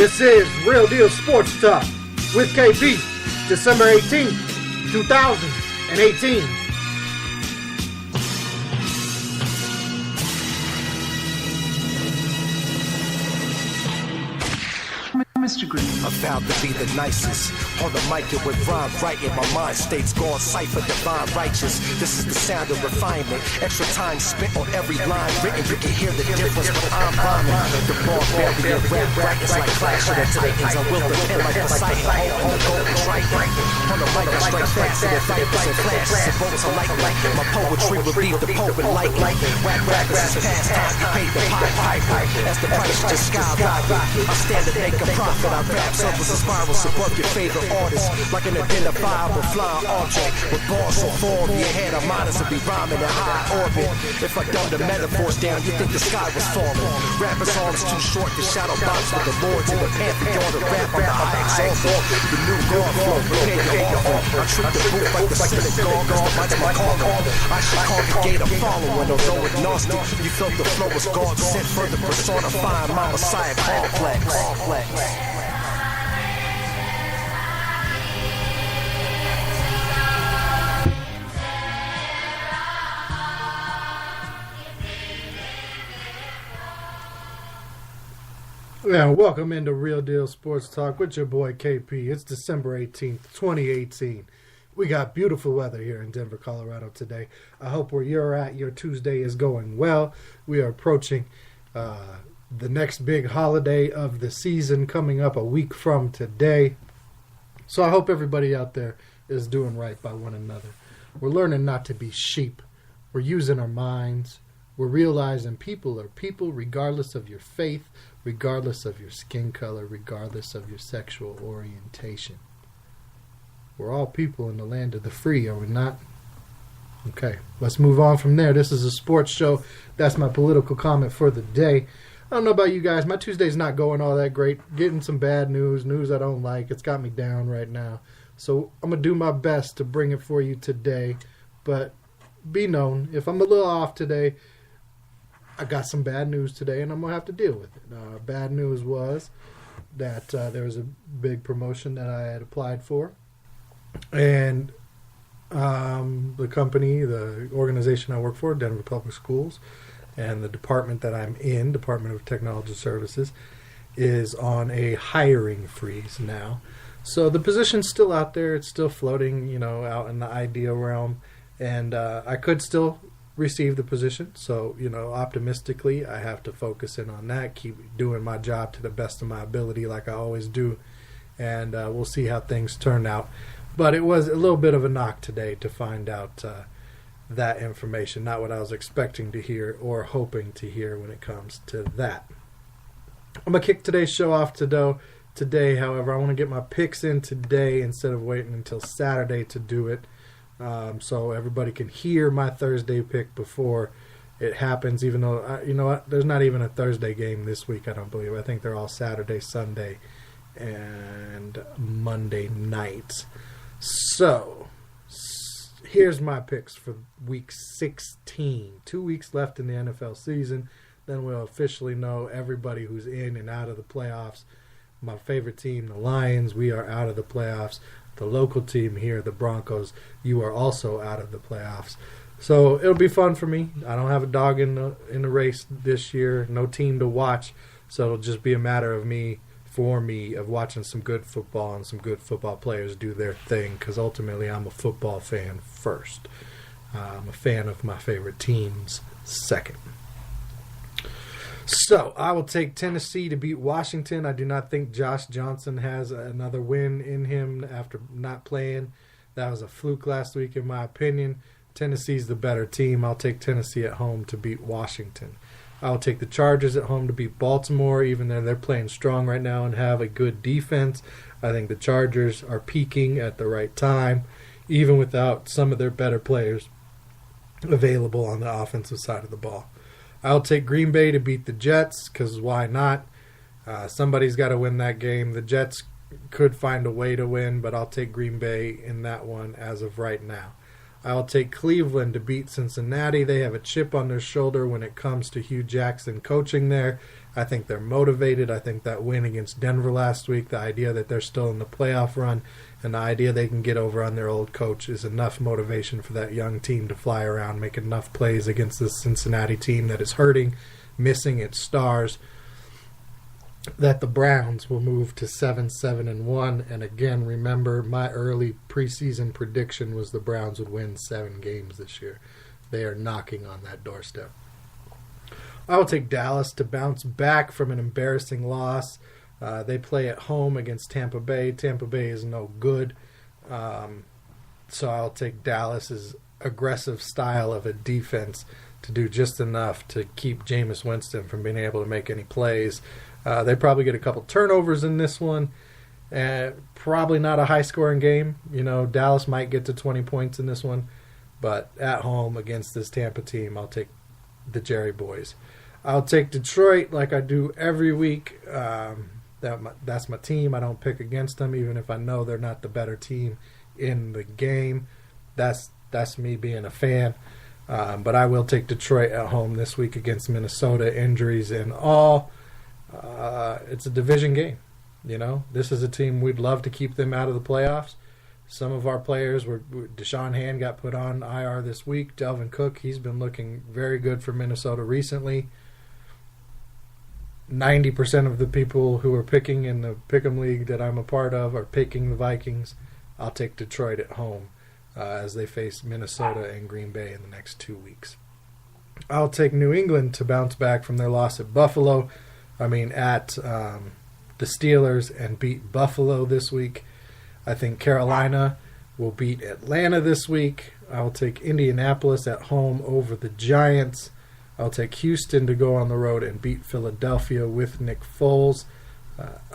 This is Real Deal Sports Talk with KP, December 18th, 2018. Mr. Green. I'm vowed to be the nicest. On the mic it with rhyme writing. My mind states gone cipher divine righteous. This is the sound of refinement. Extra time spent on every line written. You can hear the difference when I'm rhyming. The barbarian rap brightens like Clash of the Titans. I will the pen like Poseidon on the golden triton. On the mic I strike faster than vipers and flashes and bolts of lightning. My poetry will leave the poet lightning. Rap rappers is pastime. You paid the piper. As the price just skyrocket. I stand to make a profit. I rap circles and spirals to work your favorite artist like an identifiable flying object with bars so far over your head. I'm honest to be rhyming in high orbit. If I dumb the metaphors down, you think the sky was falling. Rappers' arms too short to shadow box with the lords in the pantheon to rap on the high exalt. The new guard flow, prepare your offer. I treat the booth like the spinning gargoyle, bites my cargo. I should call the gate a following, although agnostic. You felt the flow was God sent, further personifying my Messiah complex. Yeah, welcome into Real Deal Sports Talk with your boy KP. It's December 18th, 2018. We got beautiful weather here in Denver, Colorado today. I hope where you're at, your Tuesday is going well. We are approaching the next big holiday of the season coming up a week from today. So I hope everybody out there is doing right by one another. We're learning not to be sheep. We're using our minds. We're realizing people are people regardless of your faith, regardless of your skin color, regardless of your sexual orientation. We're all people in the land of the free, are we not? Okay, let's move on from there. This is a sports show. That's my political comment for the day. I don't know about you guys. My Tuesday's not going all that great. Getting some bad news I don't like. It's got me down right now. So I'm going to do my best to bring it for you today. But be known, if I'm a little off today, I got some bad news today, and I'm going to have to deal with it. Bad news was that there was a big promotion that I had applied for. And the company, the organization I work for, Denver Public Schools, and the department that I'm in, Department of Technology Services, is on a hiring freeze now. So the position's still out there. It's still floating, out in the idea realm. And I could still receive the position. So, optimistically, I have to focus in on that, keep doing my job to the best of my ability like I always do. And we'll see how things turn out. But it was a little bit of a knock today to find out that information. Not what I was expecting to hear or hoping to hear when it comes to that. I'm going to kick today's show off today. However, I want to get my picks in today instead of waiting until Saturday to do it. So everybody can hear my Thursday pick before it happens, even though, there's not even a Thursday game this week, I don't believe. I think they're all Saturday, Sunday, and Monday nights. So here's my picks for week 16. 2 weeks left in the NFL season. Then we'll officially know everybody who's in and out of the playoffs. My favorite team, the Lions, we are out of the playoffs. The local team here, the Broncos, you are also out of the playoffs. So it'll be fun for me. I don't have a dog in the race this year, no team to watch. So it'll just be a matter of of watching some good football and some good football players do their thing, because ultimately I'm a football fan first. I'm a fan of my favorite teams second. So I will take Tennessee to beat Washington. I do not think Josh Johnson has another win in him after not playing. That was a fluke last week, in my opinion. Tennessee's the better team. I'll take Tennessee at home to beat Washington. I'll take the Chargers at home to beat Baltimore, even though they're playing strong right now and have a good defense. I think the Chargers are peaking at the right time, even without some of their better players available on the offensive side of the ball. I'll take Green Bay to beat the Jets, because why not? Somebody's got to win that game. The Jets could find a way to win, but I'll take Green Bay in that one as of right now. I'll take Cleveland to beat Cincinnati. They have a chip on their shoulder when it comes to Hugh Jackson coaching there. I think they're motivated. I think that win against Denver last week, the idea that they're still in the playoff run, and the idea they can get over on their old coach is enough motivation for that young team to fly around, make enough plays against this Cincinnati team that is hurting, missing its stars, that the Browns will move to 7-1. And again, remember, my early preseason prediction was the Browns would win 7 games this year. They are knocking on that doorstep. I will take Dallas to bounce back from an embarrassing loss. They play at home against Tampa Bay. Tampa Bay is no good. So I'll take Dallas's aggressive style of a defense to do just enough to keep Jameis Winston from being able to make any plays. They probably get a couple turnovers in this one. Probably not a high-scoring game. Dallas might get to 20 points in this one. But at home against this Tampa team, I'll take the Jerry boys. I'll take Detroit like I do every week. That's my team. I don't pick against them, even if I know they're not the better team in the game. That's me being a fan. But I will take Detroit at home this week against Minnesota, injuries and all. It's a division game. This is a team we'd love to keep them out of the playoffs. Some of our players Deshaun Hand got put on IR this week. Delvin Cook, he's been looking very good for Minnesota recently. 90% of the people who are picking in the Pick'em League that I'm a part of are picking the Vikings. I'll take Detroit at home as they face Minnesota and Green Bay in the next 2 weeks. I'll take New England to bounce back from their loss at at the Steelers and beat Buffalo this week. I think Carolina will beat Atlanta this week. I'll take Indianapolis at home over the Giants. I'll take Houston to go on the road and beat Philadelphia with Nick Foles.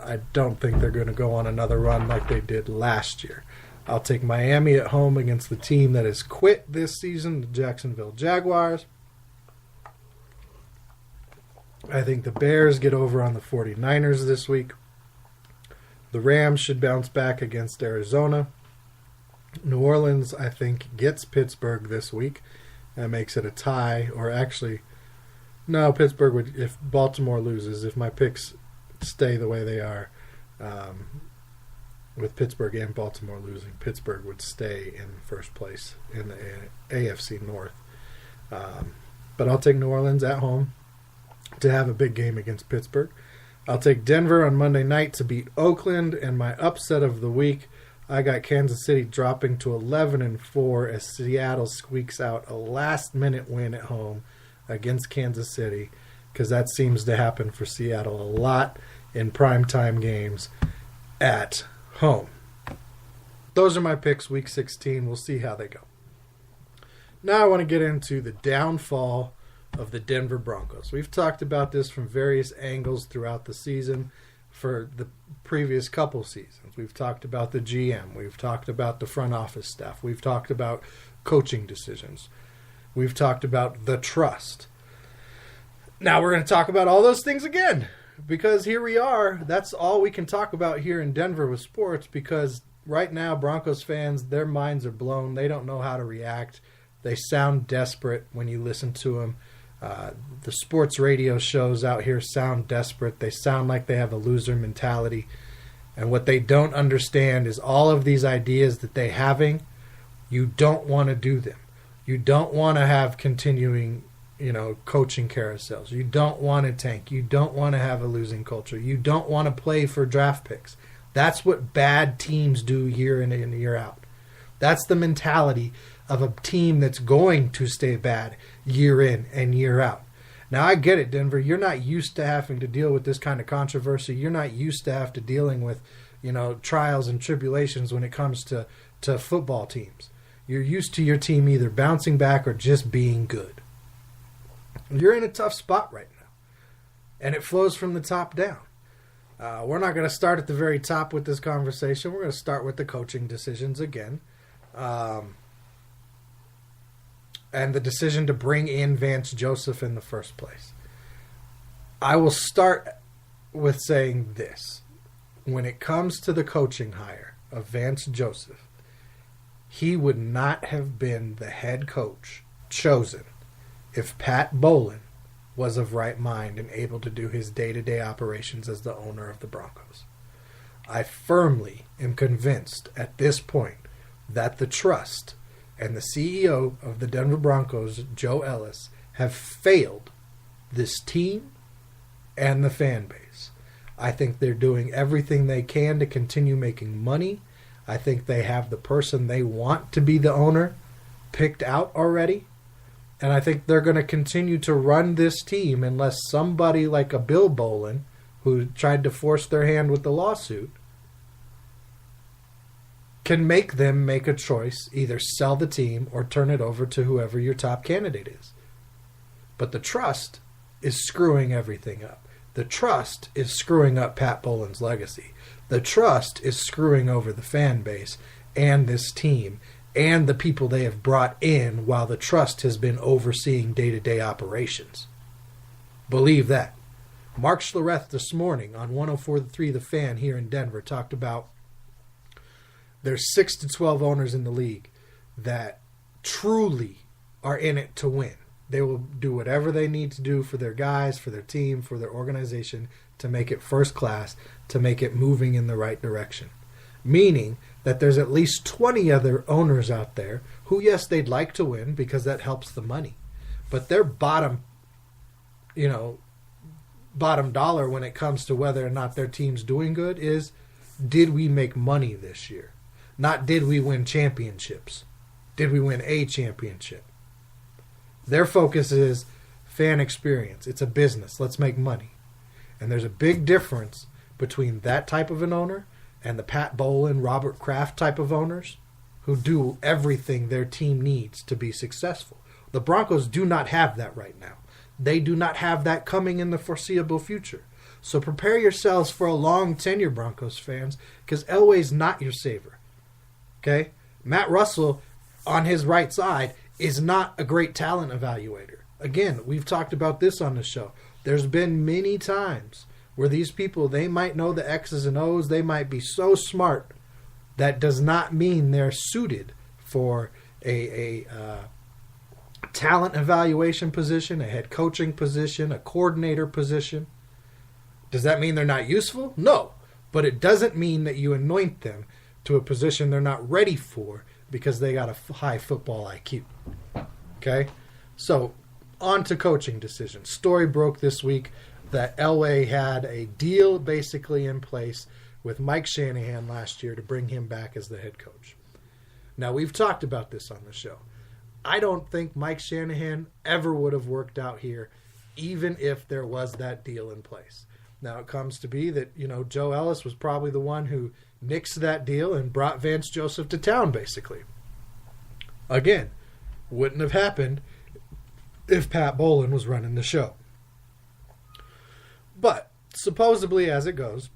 I don't think they're going to go on another run like they did last year. I'll take Miami at home against the team that has quit this season, the Jacksonville Jaguars. I think the Bears get over on the 49ers this week. The Rams should bounce back against Arizona. New Orleans, I think, gets Pittsburgh this week. That makes it a tie, or actually, no, Pittsburgh would, if Baltimore loses, if my picks stay the way they are, with Pittsburgh and Baltimore losing, Pittsburgh would stay in first place in the AFC North. But I'll take New Orleans at home to have a big game against Pittsburgh. I'll take Denver on Monday night to beat Oakland, and my upset of the week, I got Kansas City dropping to 11-4 as Seattle squeaks out a last-minute win at home against Kansas City, because that seems to happen for Seattle a lot in primetime games at home. Those are my picks, Week 16. We'll see how they go. Now I want to get into the downfall of the Denver Broncos. We've talked about this from various angles throughout the season for the previous couple seasons. We've talked about the GM. We've talked about the front office staff. We've talked about coaching decisions. We've talked about the trust. Now we're going to talk about all those things again, because here we are. That's all we can talk about here in Denver with sports, because right now Broncos fans, their minds are blown. They don't know how to react. They sound desperate when you listen to them. The sports radio shows out here sound desperate. They sound like they have a loser mentality. And what they don't understand is all of these ideas that they're having, you don't want to do them. You don't want to have continuing, coaching carousels. You don't want to tank. You don't want to have a losing culture. You don't want to play for draft picks. That's what bad teams do year in and year out. That's the mentality of a team that's going to stay bad year in and year out. Now, I get it, Denver. You're not used to having to deal with this kind of controversy. You're not used to have to dealing with, trials and tribulations when it comes to football teams. You're used to your team either bouncing back or just being good. You're in a tough spot right now, and it flows from the top down. We're not going to start at the very top with this conversation. We're going to start with the coaching decisions again. And the decision to bring in Vance Joseph in the first place. I will start with saying this. When it comes to the coaching hire of Vance Joseph, he would not have been the head coach chosen if Pat Bowlen was of right mind and able to do his day-to-day operations as the owner of the Broncos. I firmly am convinced at this point that the trust and the CEO of the Denver Broncos, Joe Ellis, have failed this team and the fan base. I think they're doing everything they can to continue making money. I think they have the person they want to be the owner picked out already. And I think they're going to continue to run this team unless somebody like a Bill Bowlen, who tried to force their hand with the lawsuit, can make them make a choice, either sell the team or turn it over to whoever your top candidate is. But the trust is screwing everything up. The trust is screwing up Pat Bowlen's legacy. The trust is screwing over the fan base and this team and the people they have brought in while the trust has been overseeing day-to-day operations. Believe that. Mark Schlereth this morning on 104.3 The Fan here in Denver talked about there's 6 to 12 owners in the league that truly are in it to win. They will do whatever they need to do for their guys, for their team, for their organization to make it first class, to make it moving in the right direction. Meaning that there's at least 20 other owners out there who, yes, they'd like to win because that helps the money. But their bottom dollar when it comes to whether or not their team's doing good is, did we make money this year? Not did we win championships. Did we win a championship? Their focus is fan experience. It's a business. Let's make money. And there's a big difference between that type of an owner and the Pat Bowlen, Robert Kraft type of owners who do everything their team needs to be successful. The Broncos do not have that right now. They do not have that coming in the foreseeable future. So prepare yourselves for a long tenure, Broncos fans, because Elway's not your savior. Okay? Matt Russell, on his right side, is not a great talent evaluator. Again, we've talked about this on the show. There's been many times where these people, they might know the X's and O's, they might be so smart, that does not mean they're suited for a talent evaluation position, a head coaching position, a coordinator position. Does that mean they're not useful? No. But it doesn't mean that you anoint them to a position they're not ready for because they got a high football IQ. Okay? So, on to coaching decisions. Story broke this week that Elway had a deal basically in place with Mike Shanahan last year to bring him back as the head coach. Now, we've talked about this on the show. I don't think Mike Shanahan ever would have worked out here, even if there was that deal in place. Now, it comes to be that, Joe Ellis was probably the one who nixed that deal and brought Vance Joseph to town, basically. Again, wouldn't have happened if Pat Bowlen was running the show. But, supposedly, as it goes,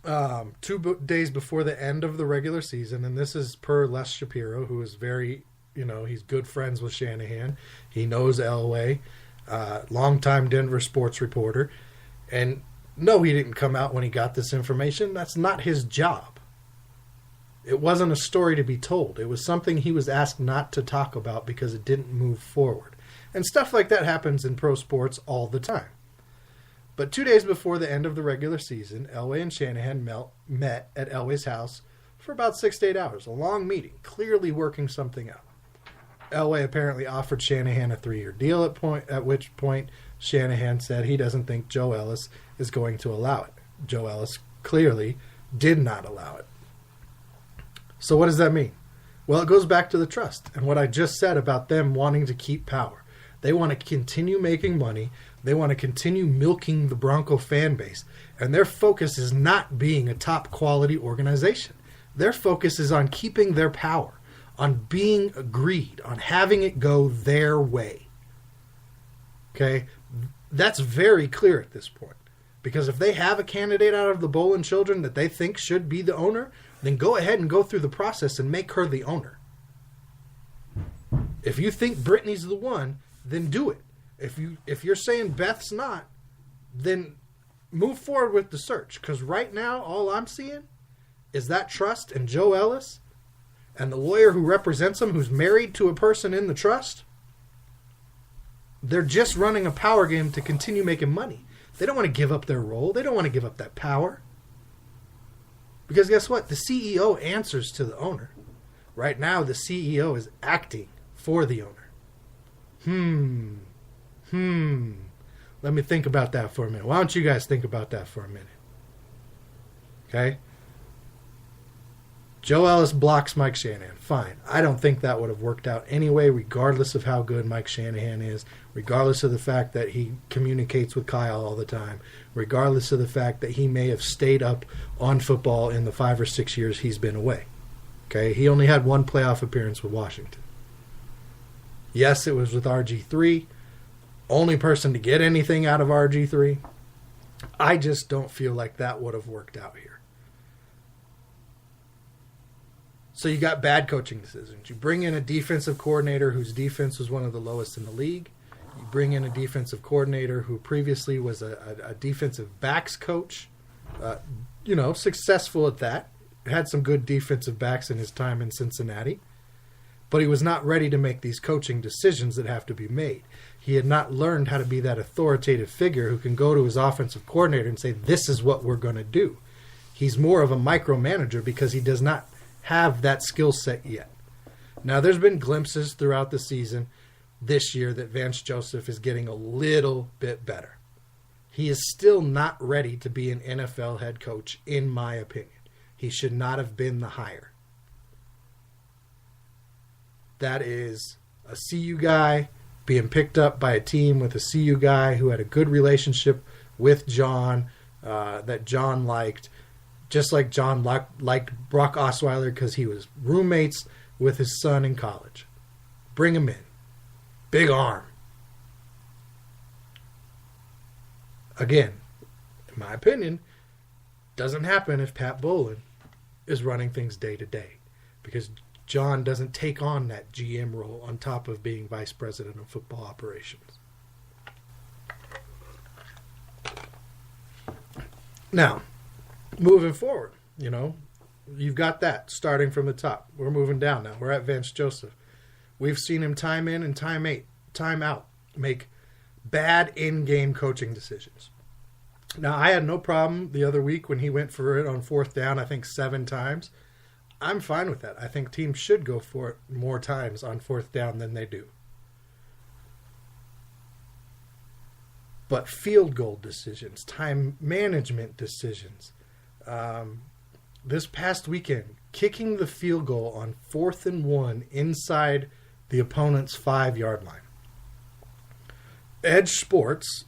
2 days before the end of the regular season, and this is per Les Shapiro, who is very, he's good friends with Shanahan. He knows Elway, longtime Denver sports reporter. And no, he didn't come out when he got this information. That's not his job. It wasn't a story to be told. It was something he was asked not to talk about because it didn't move forward. And stuff like that happens in pro sports all the time. But 2 days before the end of the regular season, Elway and Shanahan met at Elway's house for about 6 to 8 hours. A long meeting, clearly working something out. Elway apparently offered Shanahan a 3-year deal at which point Shanahan said he doesn't think Joe Ellis is going to allow it. Joe Ellis clearly did not allow it. So what does that mean? Well, it goes back to the trust and what I just said about them wanting to keep power. They want to continue making money. They want to continue milking the Bronco fan base. And their focus is not being a top quality organization. Their focus is on keeping their power, on being agreed, on having it go their way. Okay? That's very clear at this point. Because if they have a candidate out of the Bowlen children that they think should be the owner, then go ahead and go through the process and make her the owner. If you think Brittany's the one, then do it. If you're saying Beth's not, then move forward with the search. Because right now, all I'm seeing is that trust and Joe Ellis And the lawyer who represents him, who's married to a person in the trust, they're just running a power game to continue making money. They don't want to give up their role. They don't want to give up that power. Because guess what? The CEO answers to the owner. Right now, the CEO is acting for the owner. Let me think about that for a minute. Why don't you guys think about that for a minute? Okay? Joe Ellis blocks Mike Shanahan. Fine. I don't think that would have worked out anyway, regardless of how good Mike Shanahan is, regardless of the fact that he communicates with Kyle all the time, regardless of the fact that he may have stayed up on football in the 5 or 6 years he's been away. Okay? He only had one playoff appearance with Washington. Yes, it was with RG3. Only person to get anything out of RG3. I just don't feel like that would have worked out here. So you got bad coaching decisions. You bring in a defensive coordinator whose defense was one of the lowest in the league. You bring in a defensive coordinator who previously was a defensive backs coach. Successful at that. Had some good defensive backs in his time in Cincinnati. But he was not ready to make these coaching decisions that have to be made. He had not learned how to be that authoritative figure who can go to his offensive coordinator and say, this is what we're going to do. He's more of a micromanager because he does not have that skill set yet. Now, there's been glimpses throughout the season this year that Vance Joseph is getting a little bit better. He is still not ready to be an NFL head coach, in my opinion. He should not have been the hire. That is a CU guy being picked up by a team with a CU guy who had a good relationship with John, that John liked. Just like John liked Brock Osweiler because he was roommates with his son in college. Bring him in. Big arm. Again, in my opinion, doesn't happen if Pat Bowlen is running things day to day. Because John doesn't take on that GM role on top of being vice president of football operations. Now, moving forward, you've got that starting from the top. We're moving down now. We're at Vance Joseph. We've seen him time in and time out make bad in-game coaching decisions. Now, I had no problem the other week when he went for it on 4th down, I think 7 times. I'm fine with that. I think teams should go for it more times on 4th down than they do. But field goal decisions, time management decisions. This past weekend, kicking the field goal on 4th and 1 inside the opponent's 5-yard line. Edge Sports,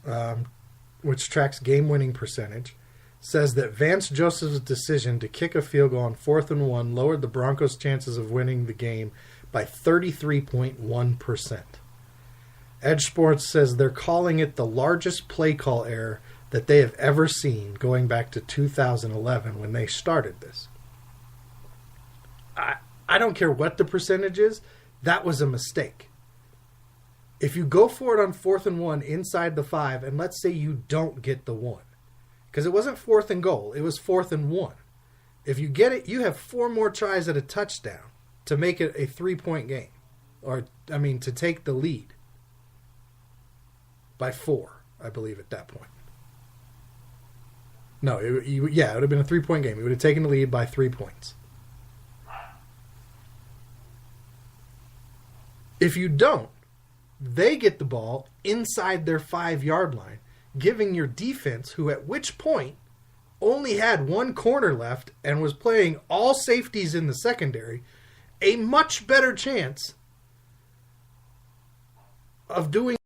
which tracks game-winning percentage, says that Vance Joseph's decision to kick a field goal on 4th and 1 lowered the Broncos' chances of winning the game by 33.1%. Edge Sports says they're calling it the largest play call error that they have ever seen going back to 2011 when they started this. I don't care what the percentage is, that was a mistake. If you go for it on 4th and 1 inside the 5, and let's say you don't get the 1, because it wasn't 4th and goal, it was 4th and 1. If you get it, you have 4 more tries at a touchdown to make it a 3-point game. To take the lead by 4, I believe, at that point. No, it would have been a 3-point game. He would have taken the lead by 3 points. If you don't, they get the ball inside their 5-yard line, giving your defense, who at which point only had 1 corner left and was playing all safeties in the secondary, a much better chance of doing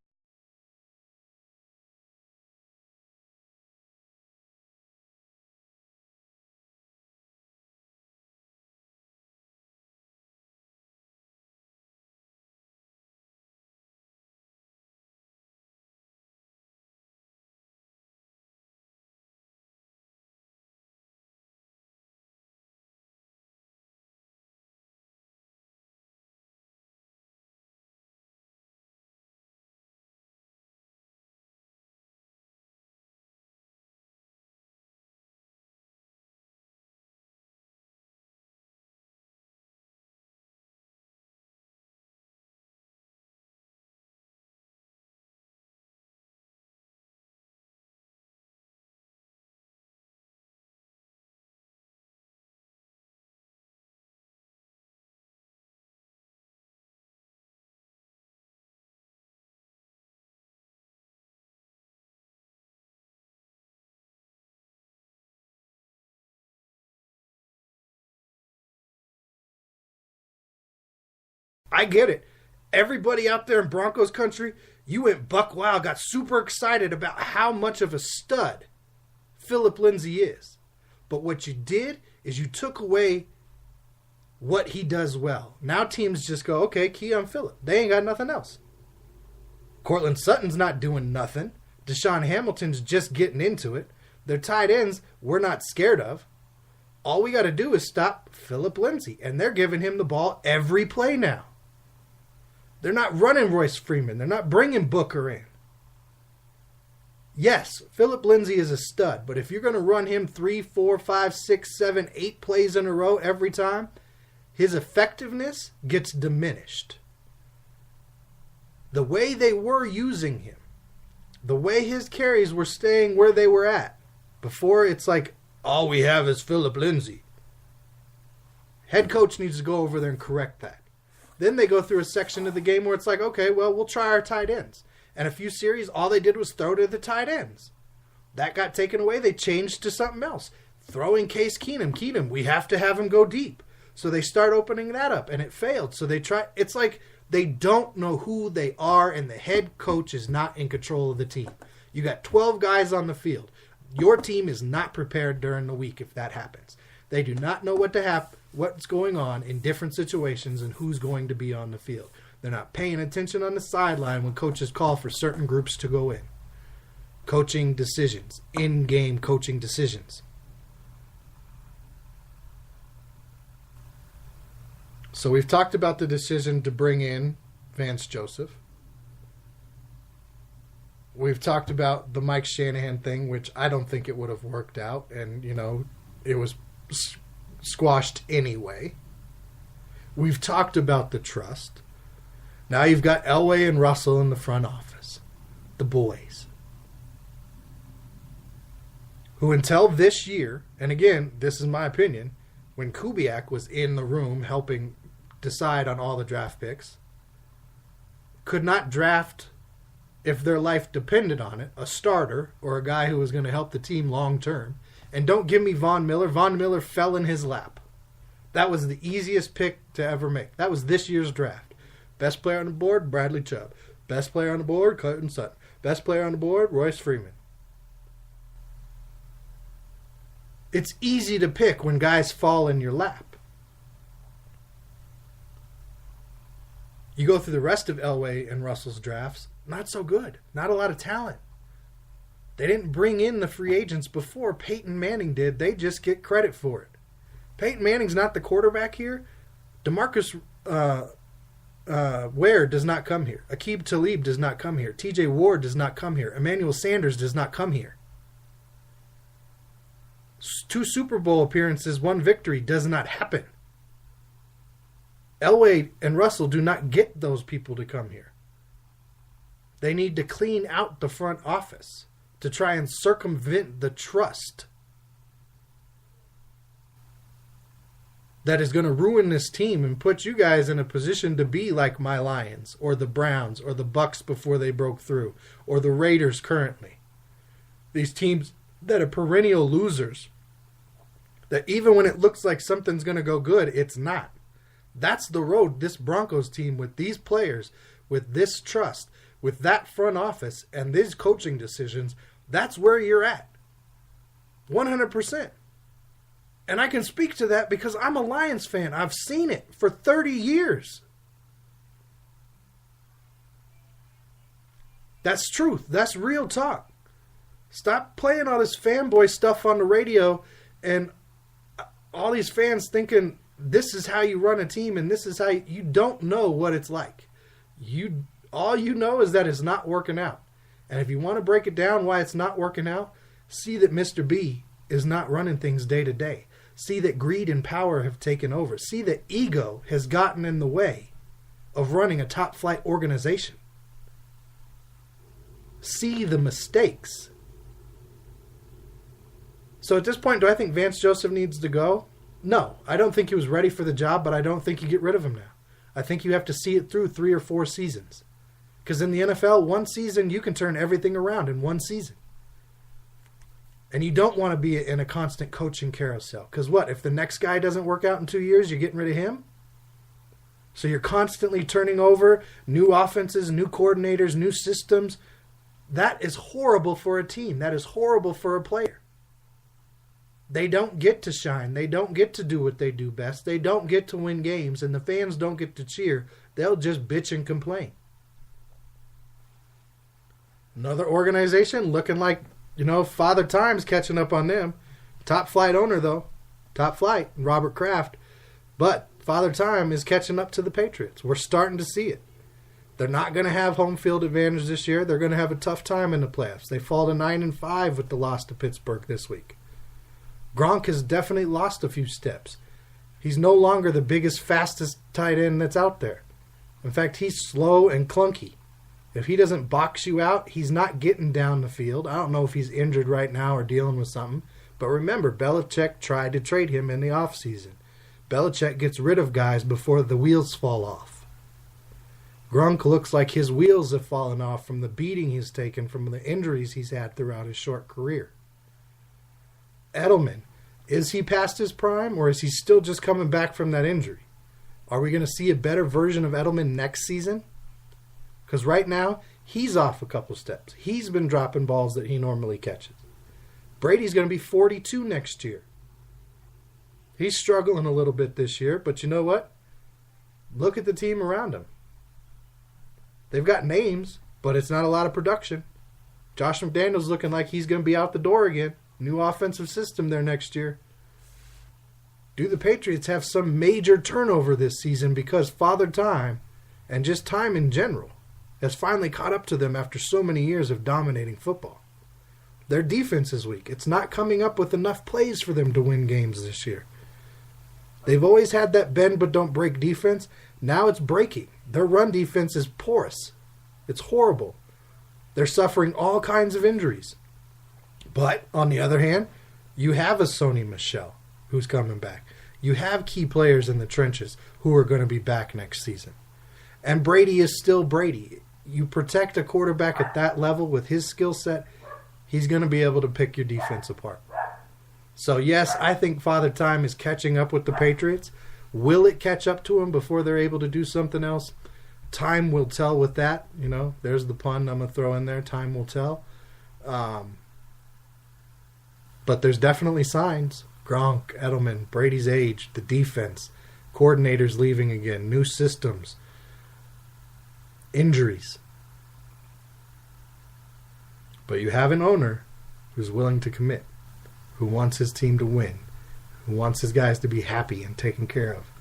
I get it. Everybody out there in Broncos country, you went buck wild, got super excited about how much of a stud Philip Lindsay is. But what you did is you took away what he does well. Now teams just go, okay, key on Philip. They ain't got nothing else. Cortland Sutton's not doing nothing. Deshaun Hamilton's just getting into it. Their tight ends we're not scared of. All we got to do is stop Philip Lindsay. And they're giving him the ball every play now. They're not running Royce Freeman. They're not bringing Booker in. Yes, Philip Lindsay is a stud. But if you're going to run him 3, 4, 5, 6, 7, 8 plays in a row every time, his effectiveness gets diminished. The way they were using him, the way his carries were staying where they were at, before it's like, all we have is Philip Lindsay. Head coach needs to go over there and correct that. Then they go through a section of the game where it's like, okay, well, we'll try our tight ends. And a few series, all they did was throw to the tight ends. That got taken away. They changed to something else. Throwing Case Keenum. Keenum, we have to have him go deep. So they start opening that up, and it failed. So they try. It's like they don't know who they are, and the head coach is not in control of the team. You got 12 guys on the field. Your team is not prepared during the week if that happens. They do not know what's going on in different situations and who's going to be on the field. They're not paying attention on the sideline when coaches call for certain groups to go in. Coaching decisions, in-game coaching decisions. So we've talked about the decision to bring in Vance Joseph. We've talked about the Mike Shanahan thing, which I don't think it would have worked out. And, it was squashed anyway. We've talked about the trust. Now you've got Elway and Russell in the front office. The boys. Who until this year, and again, this is my opinion, when Kubiak was in the room helping decide on all the draft picks, could not draft, if their life depended on it, a starter or a guy who was going to help the team long term. And don't give me Von Miller. Von Miller fell in his lap. That was the easiest pick to ever make. That was this year's draft. Best player on the board, Bradley Chubb. Best player on the board, Cortland Sutton. Best player on the board, Royce Freeman. It's easy to pick when guys fall in your lap. You go through the rest of Elway and Russell's drafts, not so good. Not a lot of talent. They didn't bring in the free agents before Peyton Manning did. They just get credit for it. Peyton Manning's not the quarterback here. DeMarcus Ware does not come here. Aqib Talib does not come here. TJ Ward does not come here. Emmanuel Sanders does not come here. 2 Super Bowl appearances, 1 victory does not happen. Elway and Russell do not get those people to come here. They need to clean out the front office to try and circumvent the trust that is going to ruin this team and put you guys in a position to be like my Lions or the Browns or the Bucks before they broke through or the Raiders currently. These teams that are perennial losers, that even when it looks like something's going to go good, it's not. That's the road this Broncos team with these players, with this trust, with that front office and these coaching decisions, that's where you're at. 100%. And I can speak to that because I'm a Lions fan. I've seen it for 30 years. That's truth. That's real talk. Stop playing all this fanboy stuff on the radio and all these fans thinking this is how you run a team and this is how you don't know what it's like. All you know is that it's not working out. And if you want to break it down why it's not working out, see that Mr. B is not running things day to day. See that greed and power have taken over. See that ego has gotten in the way of running a top flight organization. See the mistakes. So at this point, do I think Vance Joseph needs to go? No, I don't think he was ready for the job, but I don't think you get rid of him now. I think you have to see it through 3 or 4 seasons. Because in the NFL, one season, you can turn everything around in one season. And you don't want to be in a constant coaching carousel. Because what, if the next guy doesn't work out in 2 years, you're getting rid of him? So you're constantly turning over new offenses, new coordinators, new systems. That is horrible for a team. That is horrible for a player. They don't get to shine. They don't get to do what they do best. They don't get to win games, and the fans don't get to cheer. They'll just bitch and complain. Another organization looking like, Father Time's catching up on them. Top flight owner, though. Top flight, Robert Kraft. But Father Time is catching up to the Patriots. We're starting to see it. They're not going to have home field advantage this year. They're going to have a tough time in the playoffs. They fall to 9-5 with the loss to Pittsburgh this week. Gronk has definitely lost a few steps. He's no longer the biggest, fastest tight end that's out there. In fact, he's slow and clunky. If he doesn't box you out, he's not getting down the field. I don't know if he's injured right now or dealing with something. But remember, Belichick tried to trade him in the offseason. Belichick gets rid of guys before the wheels fall off. Gronk looks like his wheels have fallen off from the beating he's taken, from the injuries he's had throughout his short career. Edelman, is he past his prime, or is he still just coming back from that injury? Are we going to see a better version of Edelman next season? Because right now, he's off a couple steps. He's been dropping balls that he normally catches. Brady's going to be 42 next year. He's struggling a little bit this year, but you know what? Look at the team around him. They've got names, but it's not a lot of production. Josh McDaniels looking like he's going to be out the door again. New offensive system there next year. Do the Patriots have some major turnover this season because Father Time, and just time in general, has finally caught up to them after so many years of dominating football? Their defense is weak. It's not coming up with enough plays for them to win games this year. They've always had that bend but don't break defense. Now it's breaking. Their run defense is porous. It's horrible. They're suffering all kinds of injuries. But, on the other hand, you have a Sony Michel who's coming back. You have key players in the trenches who are going to be back next season. And Brady is still Brady. You protect a quarterback at that level with his skill set, he's going to be able to pick your defense apart. So, yes, I think Father Time is catching up with the Patriots. Will it catch up to them before they're able to do something else? Time will tell with that. There's the pun I'm going to throw in there. Time will tell. But there's definitely signs. Gronk, Edelman, Brady's age, the defense, coordinators leaving again, new systems, injuries. But you have an owner who's willing to commit, who wants his team to win, who wants his guys to be happy and taken care of.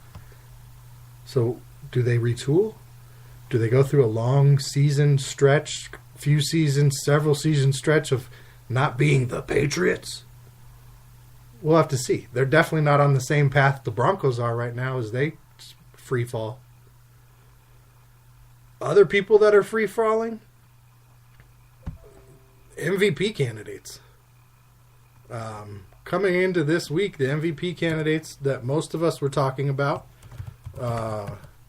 So do they retool? Do they go through a long season stretch, several season stretch of not being the Patriots? We'll have to see. They're definitely not on the same path the Broncos are right now as they free fall. Other people that are free falling, MVP candidates. Coming into this week, the MVP candidates that most of us were talking about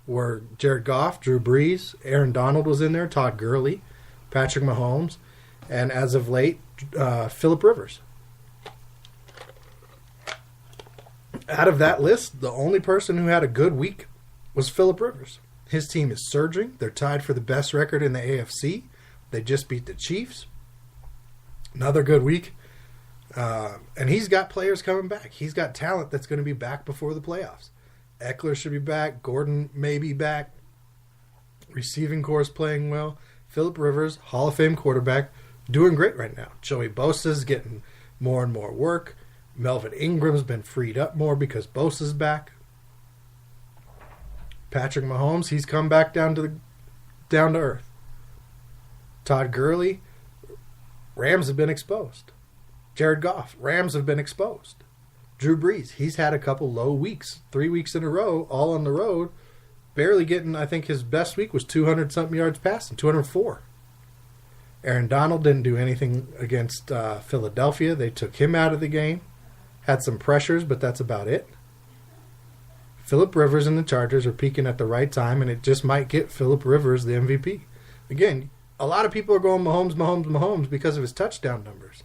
were Jared Goff, Drew Brees, Aaron Donald was in there, Todd Gurley, Patrick Mahomes, and as of late, Phillip Rivers. Out of that list, the only person who had a good week was Phillip Rivers. His team is surging. They're tied for the best record in the AFC. They just beat the Chiefs. Another good week. And he's got players coming back. He's got talent that's going to be back before the playoffs. Eckler should be back. Gordon may be back. Receiving corps playing well. Phillip Rivers, Hall of Fame quarterback, doing great right now. Joey Bosa's getting more and more work. Melvin Ingram's been freed up more because Bosa's back. Patrick Mahomes, he's come back down to earth. Todd Gurley, Rams have been exposed. Jared Goff, Rams have been exposed. Drew Brees, he's had a couple low weeks, 3 weeks in a row, all on the road, barely getting, I think his best week was 200-something yards passing, 204. Aaron Donald didn't do anything against Philadelphia. They took him out of the game. Had some pressures, but that's about it. Phillip Rivers and the Chargers are peaking at the right time, and it just might get Phillip Rivers the MVP. Again, a lot of people are going Mahomes because of his touchdown numbers.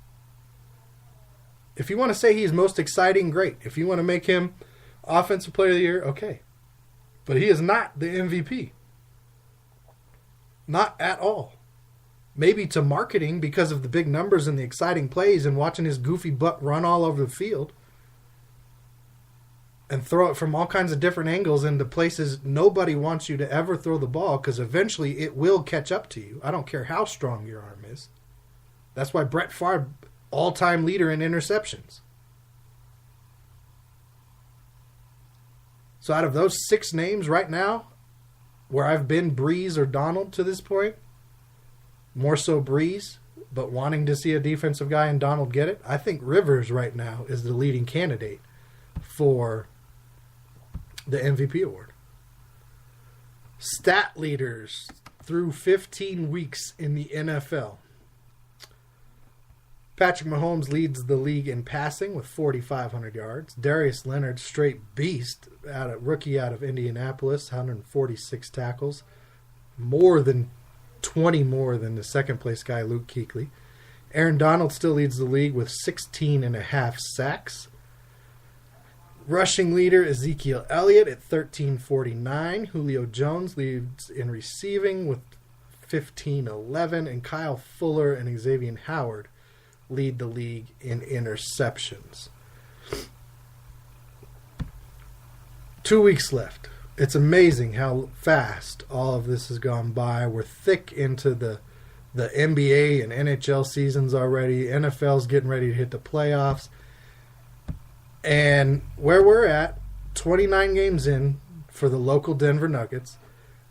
If you want to say he's most exciting, great. If you want to make him Offensive Player of the Year, okay. But he is not the MVP. Not at all. Maybe to marketing because of the big numbers and the exciting plays and watching his goofy butt run all over the field and throw it from all kinds of different angles into places nobody wants you to ever throw the ball, because eventually it will catch up to you. I don't care how strong your arm is. That's why Brett Favre, all-time leader in interceptions. So out of those 6 names right now, where I've been Breeze or Donald to this point, more so Breeze, but wanting to see a defensive guy and Donald get it, I think Rivers right now is the leading candidate for the MVP award. Stat leaders through 15 weeks in the NFL. Patrick Mahomes leads the league in passing with 4,500 yards. Darius Leonard, straight beast, rookie out of Indianapolis, 146 tackles. More than 20 more than the second-place guy, Luke Kuechly. Aaron Donald still leads the league with 16.5 sacks. Rushing leader, Ezekiel Elliott at 1,349. Julio Jones leads in receiving with 1,511. And Kyle Fuller and Xavier Howard lead the league in interceptions. 2 weeks left. It's amazing how fast all of this has gone by. We're thick into the NBA and NHL seasons already. NFL's getting ready to hit the playoffs. And where we're at, 29 games in for the local Denver Nuggets,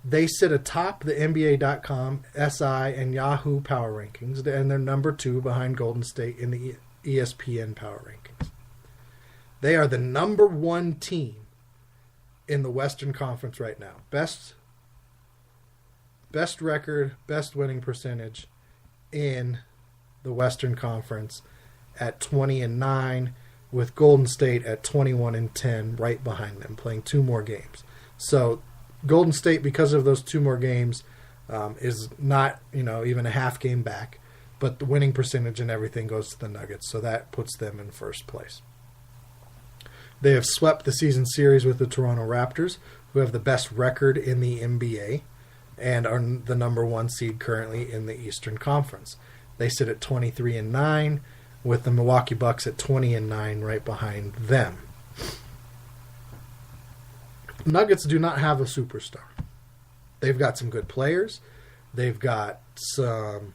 they sit atop the NBA.com, SI, and Yahoo power rankings, and they're number 2 behind Golden State in the ESPN power rankings. They are the number 1 team in the Western Conference right now. Best record, best winning percentage in the Western Conference at 20-9, with Golden State at 21-10, right behind them, playing 2 more games. So Golden State, because of those 2 more games, is not even a half game back, but the winning percentage and everything goes to the Nuggets, so that puts them in first place. They have swept the season series with the Toronto Raptors, who have the best record in the NBA and are the number 1 seed currently in the Eastern Conference. They sit at 23-9, with the Milwaukee Bucks at 20-9 right behind them. Nuggets do not have a superstar. They've got some good players. They've got some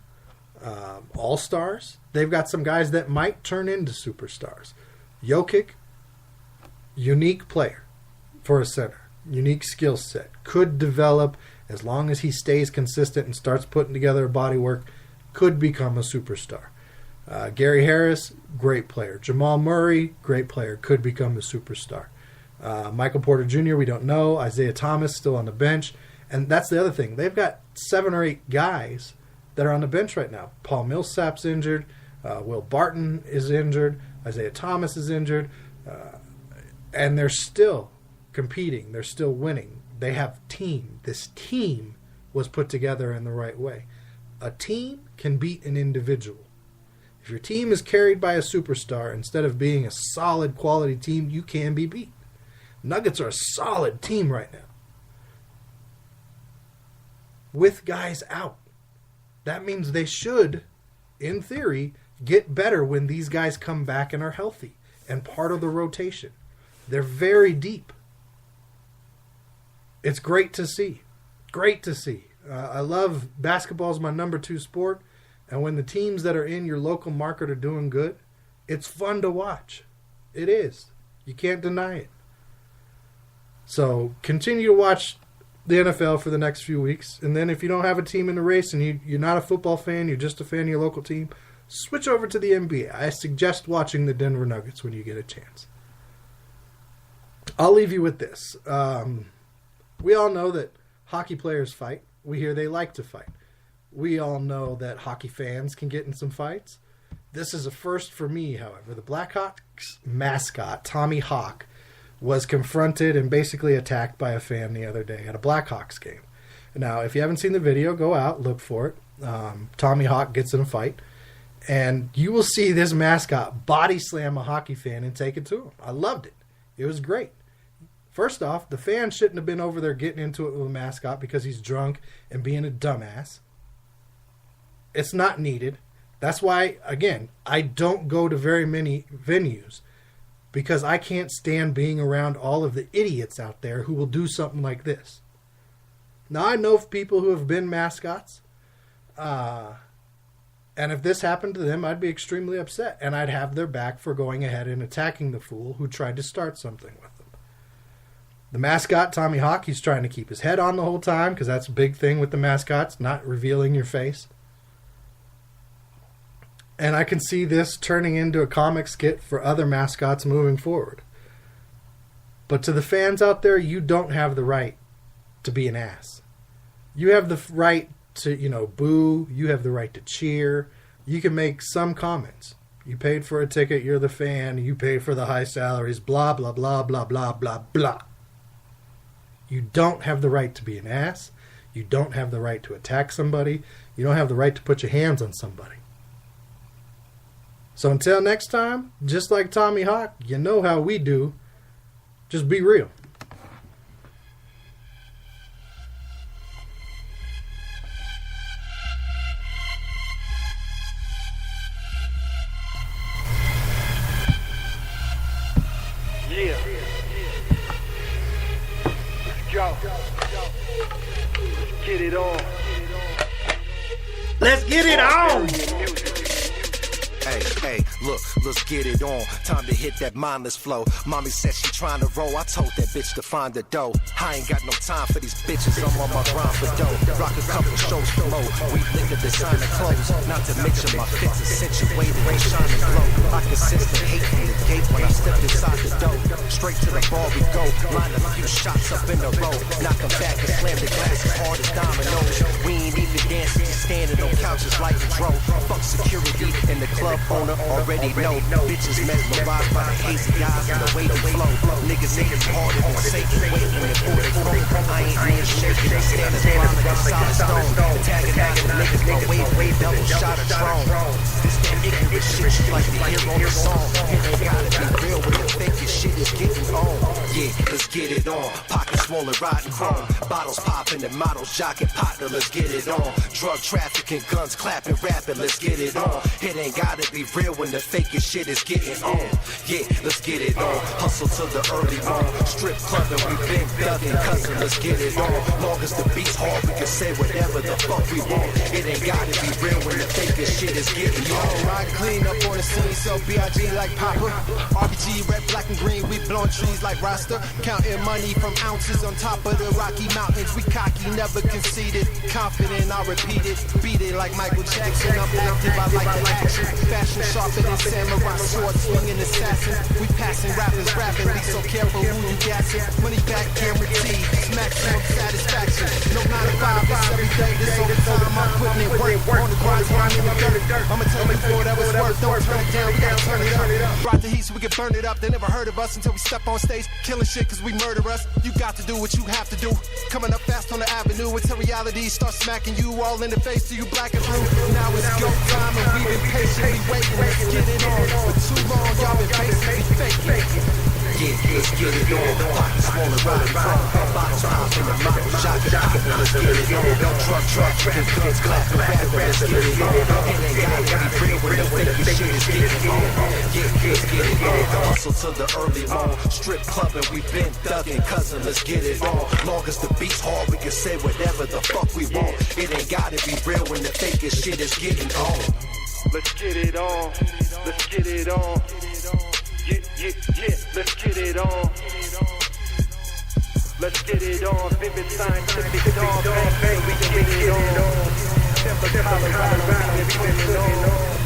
all-stars. They've got some guys that might turn into superstars. Jokic, unique player for a center. Unique skill set. Could develop, as long as he stays consistent and starts putting together a body work, could become a superstar. Gary Harris, great player. Jamal Murray, great player. Could become a superstar. Michael Porter Jr., we don't know. Isaiah Thomas, still on the bench. And that's the other thing. They've got 7 or 8 guys that are on the bench right now. Paul Millsap's injured. Will Barton is injured. Isaiah Thomas is injured. And they're still competing. They're still winning. They have team. This team was put together in the right way. A team can beat an individual. If your team is carried by a superstar, instead of being a solid quality team, you can be beat. Nuggets are a solid team right now, with guys out. That means they should, in theory, get better when these guys come back and are healthy and part of the rotation. They're very deep. It's great to see. Great to see. I love basketball is my number 2 sport. And when the teams that are in your local market are doing good, it's fun to watch. It is. You can't deny it. So continue to watch the NFL for the next few weeks. And then if you don't have a team in the race and you're not a football fan, you're just a fan of your local team, switch over to the NBA. I suggest watching the Denver Nuggets when you get a chance. I'll leave you with this. We all know that hockey players fight. We hear they like to fight. We all know that hockey fans can get in some fights. This is a first for me, however. The Blackhawks mascot, Tommy Hawk, was confronted and basically attacked by a fan the other day at a Blackhawks game. Now, if you haven't seen the video, go out, look for it. Tommy Hawk gets in a fight, and you will see this mascot body slam a hockey fan and take it to him. I loved it. It was great. First off, the fan shouldn't have been over there getting into it with a mascot because he's drunk and being a dumbass. It's not needed. That's why, again, I don't go to very many venues because I can't stand being around all of the idiots out there who will do something like this. Now, I know of people who have been mascots, and if this happened to them, I'd be extremely upset, and I'd have their back for going ahead and attacking the fool who tried to start something with them. The mascot, Tommy Hawk, he's trying to keep his head on the whole time because that's a big thing with the mascots, not revealing your face. And I can see this turning into a comic skit for other mascots moving forward. But to the fans out there, you don't have the right to be an ass. You have the right to, boo. You have the right to cheer. You can make some comments. You paid for a ticket. You're the fan. You paid for the high salaries. Blah, blah, blah, blah, blah, blah, blah. You don't have the right to be an ass. You don't have the right to attack somebody. You don't have the right to put your hands on somebody. So until next time, just like Tommy Hawk, you know how we do. Just be real. Yeah. Let's go. Let's get it on. Let's get it on! Hey, look, let's get it on. Time to hit that mindless flow. Mommy said she trying to roll. I told that bitch to find the dough. I ain't got no time for these bitches. I'm on my grind for dough. Rock a couple shows for mo. We liquor, designer clothes. Not to mention my fits accentuated and shining glow. I can sense the hate from the gate when I step inside the door. Straight to the bar we go. Line a few shots up in a row. Knock them back and slam the glass as hard as dominoes. We ain't even dancing, just standing on couches like a drove. Fuck security in the club. Owner already know. Bitches mesmerized by the hazy eyes and the way they flow. Niggas ain't harder than Satan, waiting for the phone. I ain't even shaking, I stand as blind like a solid stone. Antagonizing niggas, my wave, double shot of drone. This that ignorant shit you like to hear on the song. It ain't gotta be real when the fakest shit is getting on. Yeah, let's get it on. Pockets swollen, riding chrome. Bottles popping and models jocking, partner, let's get it on. Drug trafficking, guns clapping, rapping, let's get it on. It ain't gotta be real when the fakest shit is getting on. Yeah, let's get it on. Hustle till the early morn. Strip clubbing, we been thugging, cousin, let's get it on. Long as the beat's hard, we can say whatever the fuck we want. It ain't gotta be real when the fakest shit is getting on. Ride clean up on the scene, so B.I.G. like Papa. RBG, red, black, and green, we blowing trees like Rasta. Counting money from ounces on top of the Rocky Mountains. We cocky, never conceded. Confident, I repeat it. Beat it like Michael Jackson. I'm active, I like the action. Fashion sharper than samurai sword, swinging assassin. We passing rappers rapidly, so careful who you gassing. Money back guaranteed, maximum satisfaction. No 9 to 5, it's every day. This overtime, I'm putting in work. On the grind, so I'm in the dirt. I'ma tell you for whatever it's worth. Don't turn it down, we gotta turn it up. Brought the heat so we can burn it up. They never heard of us until we step on stage, killing shit cause we murder us. You got to do what you have to do. Coming up fast on the avenue until reality starts smacking you all in the face till you black and blue. Now it's go time and we've been patiently waiting. Let's get it on. For too long, y'all been patiently faking. Yeah, let's get it on. Pockets swollen, riding chrome. Bottles popping, the models jocking, popping, let's get it on. Truck, and guns clapping, rapping, let's get it on. It ain't gotta be real when the fakest shit is getting on. Yeah, let's get it on. Hustle till the early morn. Strip clubbing, we been thugging, cousin, let's get it on. Long as the beat's hard, we can say whatever the fuck we want. It ain't gotta be real when the fakest shit is getting on. Let's get it on. Let's get it on. Yeah, let's get it on. Let's get it on. Vivid scientific dog, we can get it on. Denver, Colorado, we can get it on.